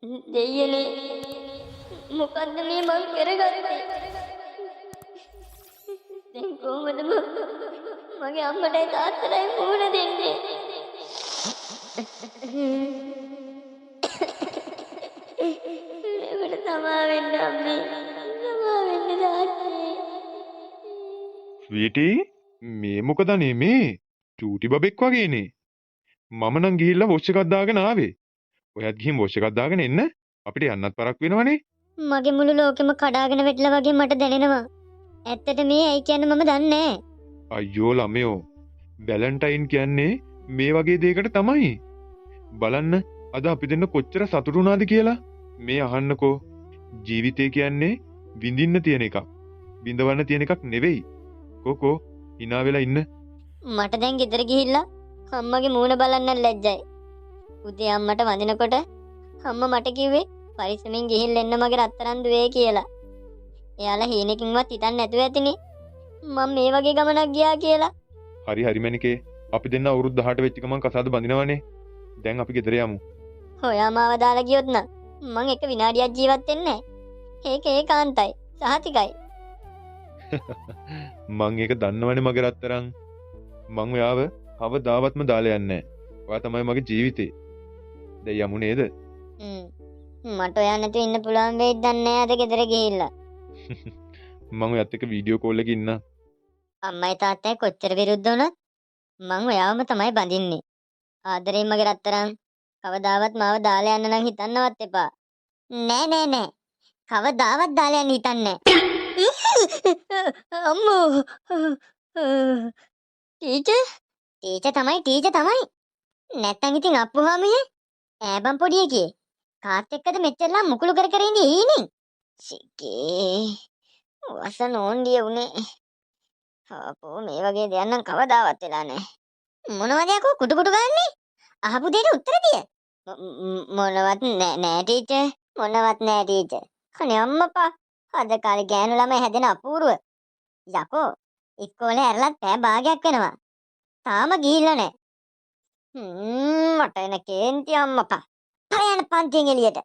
දෙයියනේ මොකද්ද මේ මං කරගත්තේ? දැන් කොහොමද මගේ අම්මටයි තාත්තටයි මුහුණ දෙන්නේ? මේකට තමා වෙන්න අම්මේ. තමා වෙන්න තාත්තේ. ස්වීටි මේ මොකද මේ චූටි බබෙක් වගේනේ. මම නම් ගිහිල්ලා වොෂ් එකක් දාගෙන ආවේ. ඔයත් ගිහින් වොෂ් එකක් දාගෙන එන්න. අපිට යන්නත් පරක් වෙනවනේ. මගේ මුළු ලෝකෙම කඩාගෙන වැටිලා වගේ මට දැනෙනවා. ඇත්තට මේ ඇයි කියන්නේ මම දන්නේ නැහැ. අයියෝ ළමයෝ. වැලන්ටයින් කියන්නේ මේ වගේ දෙයකට තමයි. බලන්න අද අපි දෙන්න කොච්චර සතුටු වුණාද කියලා. මේ අහන්නකෝ. ජීවිතය කියන්නේ විඳින්න තියෙන එකක්. විඳවන්න තියෙන එකක් නෙවෙයි. කොකෝ hina වෙලා ඉන්න. මට දැන් ගෙදර ගිහිල්ලා අම්මගේ මූණ බලන්න ලැජ්ජයි. උදේ අම්මට වඳිනකොට අම්මා මට කිව්වේ පරිස්සමින් ගිහිල්ලා එන්න මගේ රත්තරන් දුවේ කියලා. එයාලා හීනකින්වත් හිතන්නේ නැතුව ඇතිනේ මම මේ වගේ ගමනක් ගියා කියලා. හරි හරි මැනිකේ. අපි දෙන්න අවුරුදු 18 වෙච්ච ගමන් කසාද බඳිනවනේ. දැන් අපි ගෙදර යමු. හොයා මාව දාලා ගියොත් නම් මං එක විනාඩියක් ජීවත් වෙන්නේ නැහැ. ඒක ඒකාන්තයි. සහතිකයි. මං ඒක දන්නවනේ මගේ රත්තරන්. මං ඔයාව කවදාවත්ම දාලා යන්නේ නැහැ. ඔයා තමයි මගේ ජීවිතේ. දැන් යමු නේද? මට ඔයා නැතුව ඉන්න පුළුවන් වෙයිද දන්නේ නැහැ අද ගෙදර ගිහිල්ලා. මං ඔයත් එක්ක වීඩියෝ කෝල් එකේ ඉන්න. අම්මයි තාත්තයි කොච්චර විරුද්ධ වුණත් මං ඔයාවම තමයි බඳින්නේ. ආදරෙන් මගේ රත්තරන් කවදාවත් මාව දාලා යන්න නම් හිතන්නවත් එපා. නෑ නෑ නෑ. කවදාවත් දාලා යන්න හිතන්නේ නෑ. අම්මෝ. ටීචර් තමයි. නැත්තම් ඉතින් අප්පුහාමියේ ඈබම් පොඩි එකේ. කාත් එක්කද මෙච්චරලා මුකුළු කර කර ඉඳී ඊනේ. සිකේ. වසන ඕන්ඩිය උනේ. අපෝ මේ වගේ දෙයක් නම් කවදාවත් වෙලා නැහැ. මොනවද යකෝ කුටු කුටු ගන්නේ? අහපු දෙයට උත්තර දිය. මොනවත් නෑ ටීචර්. මොනවත් නෑ ටීචර්. අනේ අම්මපා. අද කාලේ ගෑනු ළමයි හැදෙන අපූර්ව. යකෝ ඉස්කෝලේ ඇරලත් පැය භාගයක් වෙනවා. තාම ගිහිල්ලා නෑ. මට එන කේන්ති අම්මපා. පයන පන්තියෙන් එළියට.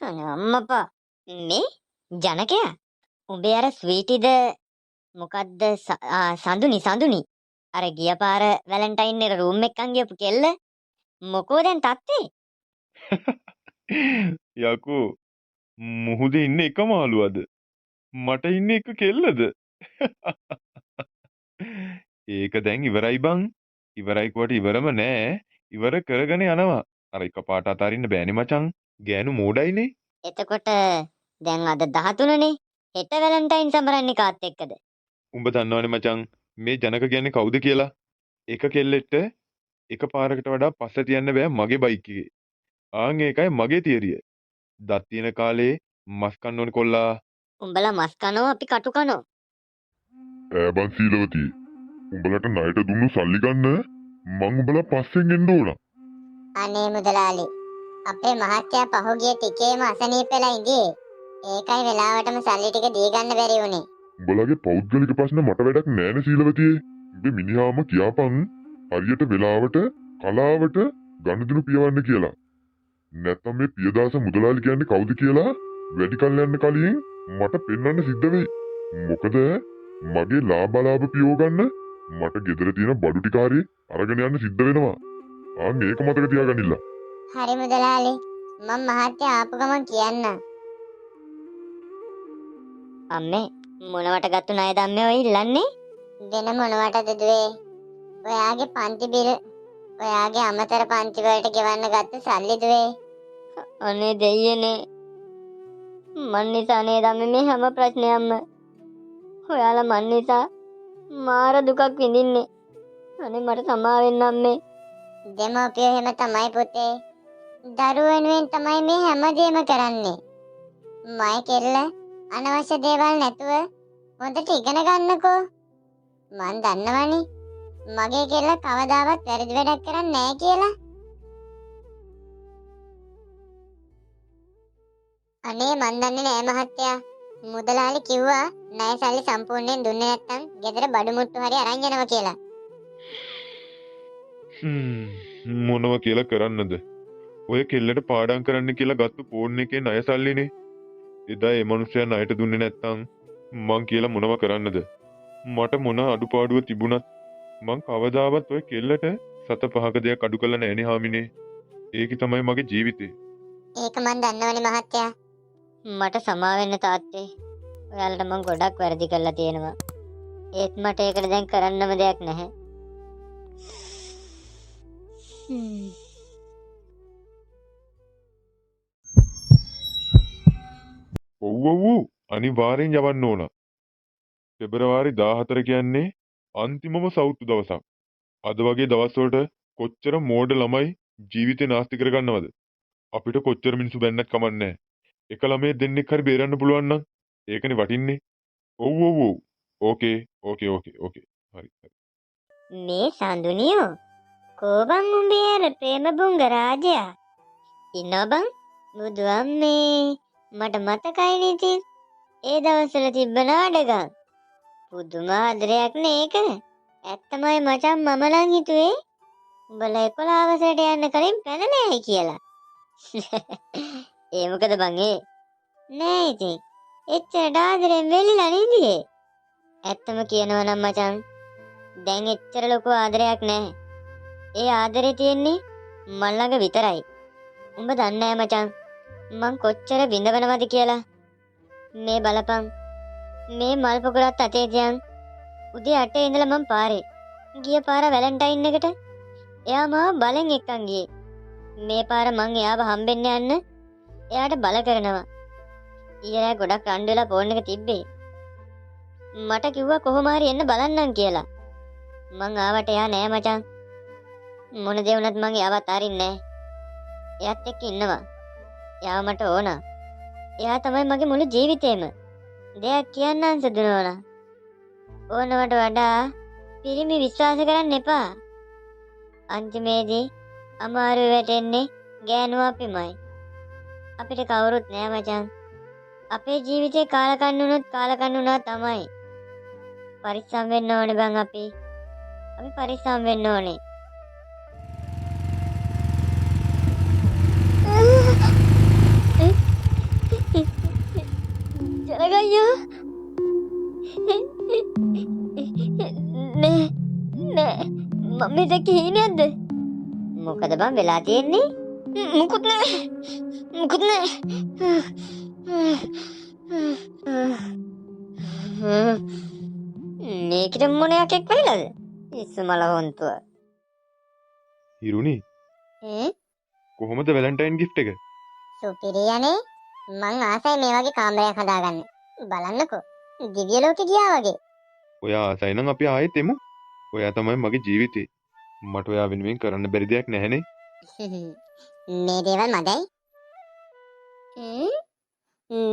අනේ අම්මපා. මේ ජනකයා උඹේ අර ස්වීටිද මොකද්ද සඳුනි අර ගිය පාර වැලන්ටයින් එක රූම් එකක් ගියපු කෙල්ල මොකෝ දැන් තත්ත්වේ? යකෝ මුහුදේ ඉන්න එක මාළුවද? මට ඉන්නේ එක කෙල්ලද? ඒක දැන් ඉවරයි බං. ඉවරයි කොට ඉවරම නෑ. ඉවර කරගෙන යනවා. අර එකපාරට අතාරින්න බෑනේ මචං. ගෑනු මෝඩයිනේ. එතකොට දැන් අද 13නේ. හෙට වැලන්ටයින් සමරන්නේ කාත් එක්කද? උඹ දන්නවනේ මචං මේ ජනක කියන්නේ කවුද කියලා? එක කෙල්ලෙක්ට එක පාරකට වඩා පස්ස තියන්න බෑ මගේ බයික් එකේ. ආන් ඒකයි මගේ තියරිය. දත් තියෙන කාලේ මස් කන්න ඕනේ කොල්ලා. උඹලා මස් කනෝ අපි කටු කනෝ. ඈබන් සීලවතී. උඹලට ණයට දුන්නු සල්ලි ගන්න මං උඹලා පස්සෙන් එන්න ඕන. අනේ මුදලාලි. අපේ මහත්තයා පහුගිය ටිකේම අසනීප වෙලා ඉඳී. ඒකයි වෙලාවටම සල්ලි ටික දී ගන්න බැරි වුනේ. උඹලගේ පෞද්ගලික ප්‍රශ්න මට වැඩක් නෑනේ සීලවතී. උඹේ මිනිහාම කියාපන් හරියට වෙලාවට කලාවට ගනුදෙනු පියවන්න කියලා. නැත්නම් මේ පියදාස මුදලාලි කියන්නේ කවුද කියලා වැඩි කල් යන්න කලින් මට පෙන්වන්න සිද්ධ වෙයි. මොකද මගේ ලාභ පියව ගන්න මට ගෙදර තියෙන බඩු ටික හරි අරගෙන යන්න සිද්ධ වෙනවා. ආන් ඒක මතක තියාගනින්න. හරි මුදලාලි. මම මහත්තයා ආපු ගමන් කියන්න. අම්මේ මොනවට ගත්තු ණයද අම්මේ ඔය ඉල්ලන්නේ? දෙන මොනවටද දුවේ? ඔයාගේ පන්ති බිල් ඔයාගේ අමතර පන්ති වලට ගෙවන්න ගත්ත සල්ලි දුවේ. අනේ දෙයියනේ. මන් නිසා නේද අම්මේ මේ හැම ප්‍රශ්නයක්ම. ඔයාලා මන් නිසා මාර දුකක් විඳින්නේ. අනේ මට සමා වෙන්න අම්මේ. දෙමෝපියෝ එහෙම තමයි පුතේ. දරුවෝ වෙනුවෙන් තමයි මේ හැමදේම කරන්නේ. මයි කෙල්ල අනවශ්‍ය දේවල් නැතුව හොඳට ඉගෙන ගන්නකෝ. මන් දන්නවනේ මගේ කෙල්ල කවදාවත් වැරදි වැඩක් කරන්නේ නැහැ කියලා. අනේ මන් දන්නේ නෑ මහත්තයා. මුදලාලි කිව්වා ණය සල්ලි සම්පූර්ණයෙන් දුන්නේ නැත්නම් ගෙදර බඩු මුට්ටු හරි අරන් යනවා කියලා. මොනව කියලා කරන්නද? ඔය කෙල්ලට පාඩම් කරන්න කියලා ගත්ත ෆෝන් එකේ ණය සල්ලිනේ. එදා ඒ මනුස්සයා ණයට දුන්නේ නැත්තම් මං කියලා මොනව කරන්නද? මට මොන අඩුපාඩුව තිබුණත් මං කවදාවත් ඔය කෙල්ලට සත පහක දෙයක් අඩු කළා නෑනේ හාමිනේ. ඒක තමයි මගේ ජීවිතේ. ඒක මන් දන්නවනේ මහත්තයා. මට සමා වෙන්න තාත්තේ. ඔයාලට මං ගොඩක් වැරදි කරලා තියෙනවා. ඒත් මට ඒකට දැන් කරන්නම දෙයක් නැහැ. ඔව් අනිවාර්යෙන් යවන්න ඕන. පෙබරවාරි 14 කියන්නේ අන්තිමම සවුත්තු දවසක්. අද වගේ දවස්වලට කොච්චර මෝඩ ළමයි ජීවිතේ නාස්ති කරගන්නවද? අපිට කොච්චර මිනිස්සු බැන්නත් කමන්නේ. එක ළමයෙක් දෙන්නෙක් හරි බේරන්න පුළුවන් නම් ඒකනේ වටින්නේ. ඔව්. ඕකේ. හරි. මේ සඳුනියෝ කෝබන් උඹේ අර ප්‍රේමබුංග රාජයා ඉන්නව බං? බුදු අම්මේ මට මතකයි ඉතින් ඒ දවස්වල තිබ්බ නාඩගම්. පුදුම ආදරයක් නේ ඒක. ඇත්තමයි මචං මම නම් හිතුවේ උඹලා 11 වසරට යන්න කලින් පැනලා යයි කියලා. ඒ මොකද බං ඒ? නෑ ඉතින් එච්චරට ආදරෙන් වෙලිලා නිදියේ. ඇත්තම කියනවා නම් මචං දැන් එච්චර ලොකු ආදරයක් නැහැ. ඒ ආදරේ තියෙන්නේ මල් ළඟ විතරයි. උඹ දන්නේ නැහැ මචං මං කොච්චර විඳවනවද කියලා. මේ බලපන් මේ මල් පොකුරත් අතේ තියන් උදේ 8 ඉඳලා මං පාරේ ගිය පාර වැලන්ටයින් එකට එයා මාව බලෙන් එක්කන් ගියේ. මේ පාර මං එයාව හම්බෙන්න යන්න එයාට බල කරනවා. ඊයරෑ ගොඩක් රණ්ඩු වෙලා ෆෝන් එක තිබ්බේ. මට කිව්වා කොහොම හරි එන්න බලන්නම් කියලා. මං ආවට එයා නෑ මචං. මොන දේ වුණත් මං එයාවත් අරින්නේ නෑ. එයාත් එක්ක ඉන්නවා. එයාව මට ඕන. එයා තමයි මගේ මුළු ජීවිතේම. දෙයක් කියන්නම් සදුනෝනා. ඕනවට වඩා පිරිමි විශ්වාස කරන්න එපා. අන්තිමේදී අමාරු වැටෙන්නේ ගෑනු අපිමයි. අපිට කවුරුත් නෑ මචං. අපේ ජීවිතේ කාලකන්නුනා තමයි. පරිස්සම් වෙන්න ඕනේ බං අපි පරිස්සම් වෙන්න ඕනේ. ජනගයෝ නෑ මම දැක්ක හීනයක්ද? මොකද බං වෙලා තියෙන්නේ? මුකුත් නෑ. මේකට මොනයක් එක් වෙයිලද? ඉස්සමල හොන්තුව. හිරුනි කොහොමද වැලන්ටයින් ගිෆ්ට් එක? සුපිරියනේ. මං ආසයි මේ වගේ කාමරයක් හදාගන්න. බලන්නකෝ. දිව්‍ය ලෝකෙ ගියා වගේ. ඔයා ආසයි නම් අපි ආයෙත් එමු. ඔයා තමයි මගේ ජීවිතේ. මට ඔයා වෙනුවෙන් කරන්න බැරි දෙයක් නැහැනේ. මේ දේවල් මදයි.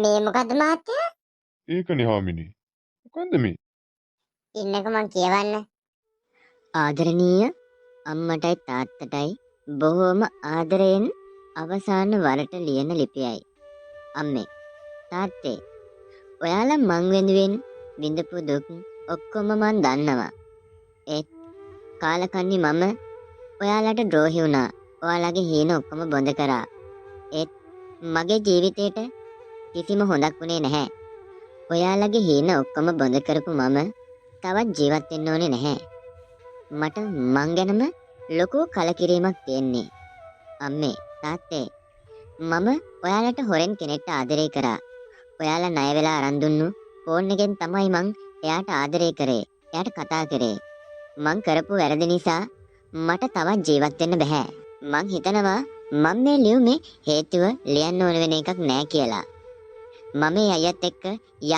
මේ මොකද්ද මහත්තයා? ඒකනේ හාමිනේ. මොකන්ද මේ? ඉන්නක මං කියවන්න. ආදරණීය අම්මටයි තාත්තටයි බොහෝම ආදරයෙන් අවසාන වරට ලියන ලිපියයි. අම්මේ තාත්තේ ඔයාලා මං වෙනුවෙන් විඳපු දුක් ඔක්කොම මං දන්නවා. ඒත් කාලකන්ණි මම ඔයාලට ද්‍රෝහි වුණා. ඔයාලගේ හීන ඔක්කොම බොඳ කරා. ඒත් මගේ ජීවිතේට කිසිම හොඳක් වුණේ නැහැ. ඔයාලගේ හීන ඔක්කොම බොඳ කරපු මම තවත් ජීවත් වෙන්න ඕනේ නැහැ. මට මං ගැනම ලොකු කලකිරීමක් තියෙන්නේ. අම්මේ තාත්තේ මම ඔයාලට හොරෙන් කෙනෙක්ට ආදරේ කරා. ඔයාලා ණය වෙලා අරන් දුන්නු ෆෝන් එකෙන් තමයි මං එයාට ආදරේ කරේ. එයාට කතා කරේ. මං කරපු වැරදි නිසා මට තවත් ජීවත් වෙන්න බෑ. මං හිතනවා මම මේ ලියුමේ හේතුව ලියන්න ඕන වෙන එකක් නෑ කියලා. මම මේ අයත් එක්ක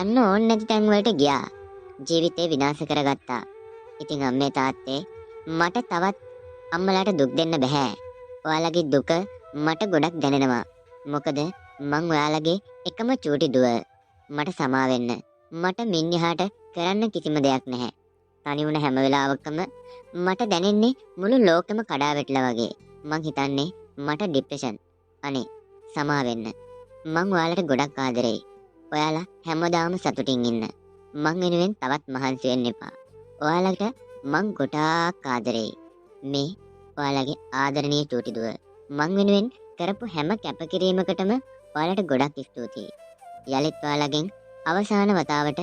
යන්න ඕන නැති තැන් වලට ගියා. ජීවිතේ විනාශ කරගත්තා. ඉතින් අම්මේ තාත්තේ මට තවත් අම්මලාට දුක් දෙන්න බෑ. ඔයාලගේ දුක මට ගොඩක් දැනෙනවා. මොකද මං ඔයාලගේ එකම චූටි දුව. මට සමා වෙන්න. මට මිනිහාට කරන්න කිසිම දෙයක් නැහැ. තනි වුණ හැම වෙලාවකම මට දැනෙන්නේ මුළු ලෝකෙම කඩා වැටලා වගේ. මං හිතන්නේ මට ડિප්‍රෙෂන්. අනේ සමා වෙන්න. මං ඔයාලට ගොඩක් ආදරෙයි. ඔයාලා හැමදාම සතුටින් ඉන්න. මං වෙනුවෙන් තවත් මහන්සි වෙන්න එපා. ඔයාලට මං ගොඩාක් ආදරෙයි. මේ ඔයාලගේ ආදරණීය චූටි දුව. මං වෙනුවෙන් කරපු හැම කැපකිරීමකටම ඔයාලට ගොඩක් ස්තුතියි. යලිත් ඔයාලගෙන් අවසාන වතාවට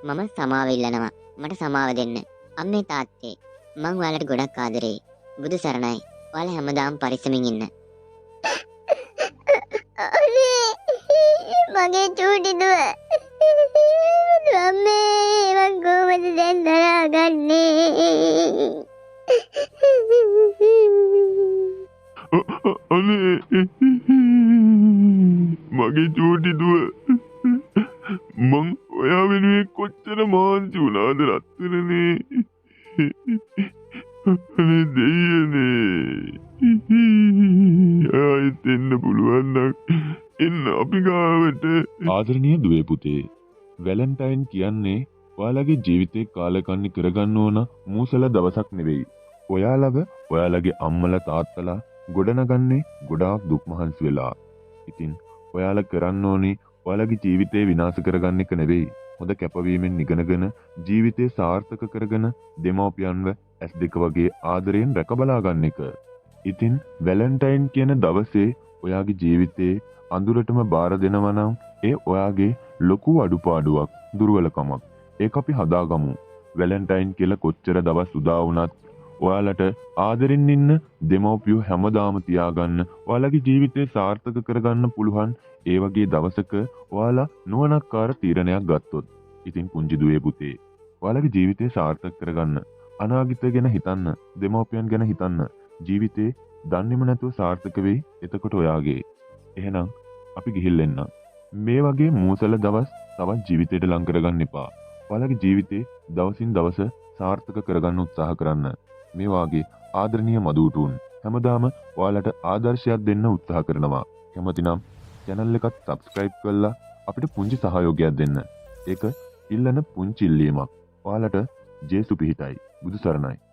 මම සමාව ඉල්ලනවා. මට සමාව දෙන්න. අම්මේ තාත්තේ මං ඔයාලට ගොඩක් ආදරෙයි. බුදු සරණයි. ඔයාලා හැමදාම පරිස්සමින් ඉන්න. මගේ චූටි දුව. අම්මේ මං කොහොමද දැන් දරාගන්නේ? අනේ මගේ චූටි දුව මං ඔයා වෙනුවෙන් කොච්චර මාන්සි වුණාද රත්තරනේ. අනේ දෙයියනේ ආයෙත් එන්න පුළුවන් නම් එන්න අපි ගාවට. ආදරණීය දුවේ පුතේ, වැලන්ටයින් කියන්නේ ඔයාලගේ ජීවිතේ කාලකන්ණි කරගන්න ඕන මූසල දවසක් නෙවෙයි. ඔයාලව ඔයාලගේ අම්මලා තාත්තලා ගොඩනගන්නේ ගොඩාක් දුක් මහන්සි වෙලා. ඉතින් ඔයාලා කරන්න ඕනි ඔයාලගේ ජීවිතේ විනාශ කරගන්න එක නෙවෙයි. හොඳ කැපවීමෙන් ඉගෙනගෙන ජීවිතේ සාර්ථක කරගෙන දෙමව්පියන්ව S2 වගේ ආදරයෙන් රැකබලා ගන්න එක. ඉතින් වැලන්ටයින් කියන දවසේ ඔයාගේ ජීවිතේ අඳුරටම බාර දෙනවා නම් ඒ ඔයාගේ ලොකු අඩුපාඩුවක්, දුර්වලකමක්. ඒක අපි හදාගමු. වැලන්ටයින් කියලා කොච්චර දවස් උදා වුණත් ඔයාලට ආදරෙන් ඉන්න දෙමව්පියෝ හැමදාම තියාගන්න, ඔයාලගේ ජීවිතේ සාර්ථක කරගන්න පුළුවන් ඒ වගේ දවසක ඔයාලා නුවණක්කාර තීරණයක් ගත්තොත්. ඉතින් පුංචි දුවේ පුතේ, ඔයාලගේ ජීවිතේ සාර්ථක කරගන්න, අනාගතය ගැන හිතන්න, දෙමව්පියන් ගැන හිතන්න. ජීවිතේ දන්නේම නැතුව සාර්ථක වෙයි එතකොට ඔයාගේ. එහෙනම් අපි ගිහිල්ලා එන්න. මේ වගේ මූසල දවස් තවත් ජීවිතේට ලං කරගන්න එපා. ඔයාලගේ ජීවිතේ දවසින් දවස සාර්ථක කරගන්න උත්සාහ කරන්න. මේ වාගේ ආදරණීය මදුටුන් හැමදාම ඔයාලට ආදර්ශයක් දෙන්න උත්සාහ කරනවා. කැමතිනම් channel එකත් subscribe කරලා අපිට පුංචි සහයෝගයක් දෙන්න. ඒක ඉල්ලන පුංචි ඉල්ලීමක්. ඔයාලට ජේසු පිහිටයි. බුදු සරණයි.